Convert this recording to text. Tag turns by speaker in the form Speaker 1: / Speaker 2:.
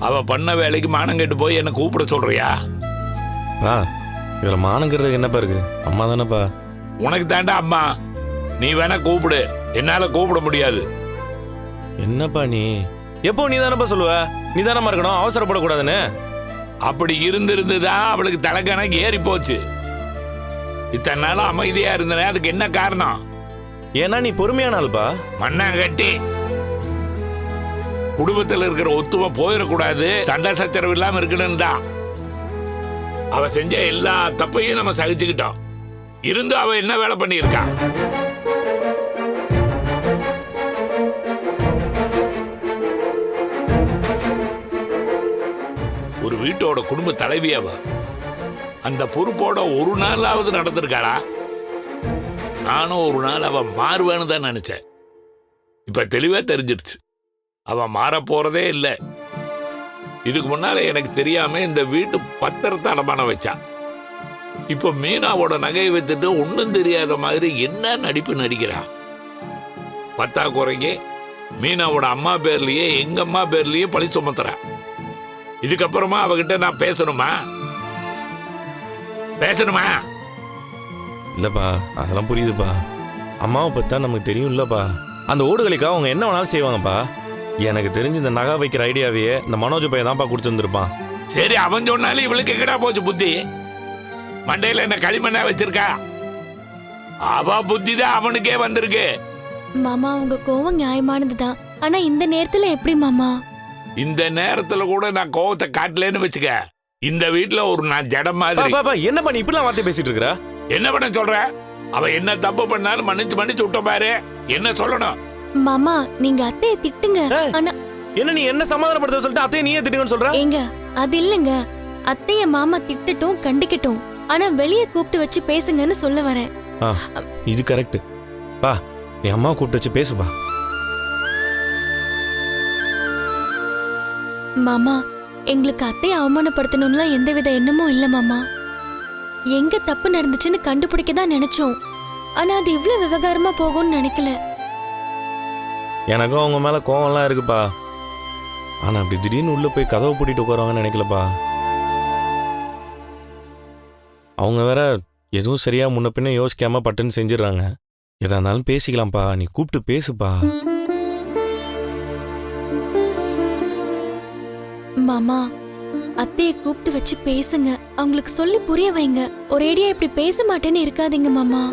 Speaker 1: அவ பண்ண வேலைக்கு மானம் கெட்டு போய் என்ன கூப்பிட சொல்றியா?
Speaker 2: இதுல மானம் கெடுறதுக்கு என்னப்பா இருக்கு? அம்மா தானேப்பா.
Speaker 1: உனக்கு தாண்டா அம்மா. நீ வேணா கூப்பிடு, என்னால கூப்பிட முடியாது.
Speaker 2: என்னப்பா நீ எப்போ நீ தானப்பா சொல்லுவ, நீ தானமா இருக்கணும், அவசரப்படக்கூடாதுன்னு.
Speaker 1: அப்படி இருந்திருந்துதான் அவளுக்கு தலைக்கணக்கு ஏறி போச்சு. இத்தனை நாளும் அமைதியா இருந்தனே, அதுக்கு என்ன காரணம்?
Speaker 2: ஏன்னா நீ பொறுமையான ஆள்பா.
Speaker 1: மண்ணாங்கட்டி குடும்பத்தில் இருக்கிற ஒத்துமை போயிடக்கூடாது, சண்டை சச்சரவு இல்லாம இருக்கணும் தான் அவ செஞ்ச எல்லா தப்பையும் நம்ம சகிச்சுக்கிட்டோம். இருந்து அவ என்ன வேலை பண்ணியிருக்கா? ஒரு வீட்டோட குடும்ப தலைவி அவ. அந்த பொறுப்போட ஒரு நாளாவது நடந்திருக்காளா? நானும் ஒரு நாள் அவ மாறுவேன்னு தான் நினைச்சேன். இப்ப தெளிவா தெரிஞ்சிருச்சு, அவ மாற போறதே இல்லை. இதுக்கு முன்னால எனக்கு தெரியாம இந்த வீட்டு பத்திரத்தை அடமானம் வச்சா. இப்ப மீனாவோட நகையை வைத்துட்டு ஒன்னும் தெரியாத மாதிரி என்ன நடிப்பு நடிக்கிறா. பத்தா குறைக்கு மீனாவோட அம்மா பேர்லயே எங்க அம்மா பேர்லயே பழி சுமத்துறா. இதுக்கப்புறமா அவகிட்ட நான் பேசணுமா?
Speaker 2: இல்லப்பா, அதெல்லாம் புரியுதுப்பா. அம்மாவை பத்தா நமக்கு தெரியும் இல்லப்பா. அந்த ஓடுகளுக்காக அவங்க என்ன வேணாலும் செய்வாங்கப்பா. எனக்கு தெரிஞ்சு இந்த நகை வைக்கிற ஐடியாவையே இந்த மனோஜ் பையன் தான்ப்பா கொடுத்துருந்துருப்பான்.
Speaker 1: சரி, அவன் சொன்னாலும் இவளுக்கு எங்கடா போச்சு புத்தி? மண்டையில என்ன களிமண்ணா வச்சிருக்கா? அவ புத்தி தான் அவனுக்கே வந்திருக்கு.
Speaker 3: மாமா, உங்க கோவம் நியாயமானதுதான். ஆனா இந்த நேரத்துல எப்படி மாமா?
Speaker 1: இந்த நேரத்துல கூட நான் கோவத்தை காட்டலன்னு வச்சுக்க, இந்த வீட்டுல ஒரு நான் ஜடம் மாதிரி.
Speaker 2: என்ன பண்ணி இப்படிலாம் வார்த்தை பேசிட்டு இருக்கிற?
Speaker 1: என்ன பண்ண சொல்ற? அவ என்ன தப்பு பண்ணாலும் மன்னிச்சு விட்ட பாரு. என்ன சொல்லணும்?
Speaker 3: மாமா, நீங்க அத்தையை திட்டுங்க. ஆனா
Speaker 2: என்ன நீ என்ன சமாதானப்படுத்த சொல்லிட்டு அத்தையை நீயே திட்டுங்கன்னு சொல்ற?
Speaker 3: ஏங்க, அது இல்லங்க. அத்தைய மாமா திட்டட்டும், கண்டிக்கட்டும். ஆனா வெளியே கூப்பிட்டு வச்சு பேசுங்கன்னு சொல்ல வரேன்.
Speaker 2: இது கரெக்ட் பா. நீ அம்மா கூப்பிட்டு வச்சு பேசுப்பா.
Speaker 3: மாமா, எங்களுக்கு அத்தையை அவமானப்படுத்தணும்ல எந்தவித எண்ணமும் இல்ல மாமா. எங்க தப்பு நடந்துச்சுன்னு கண்டுபிடிக்க தான் நினைச்சோம். ஆனா அது இவ்வளவு விவகாரமா போகும்னு நினைக்கல.
Speaker 2: எனக்கும் அவங்க மேல கோவம்லாம் இருக்குப்பா. ஆனா அப்படி திடீர்னு உள்ள போய் கதவை பூட்டிட்டு உட்காருவாங்கன்னு நினைக்கலப்பா. அவங்க வேற எதுவும் சரியா முன்ன பின்ன யோசிக்காம பட்டுன்னு செஞ்சிடறாங்க. எதா இருந்தாலும் பேசிக்கலாம்ப்பா, நீ கூப்பிட்டு பேசுப்பா.
Speaker 3: மாமா, அத்தைய கூப்பிட்டு வச்சு பேசுங்க. அவங்களுக்கு சொல்லி புரிய வைங்க. ஒரேடியா இப்படி பேச மாட்டேன்னு இருக்காதீங்க மாமா.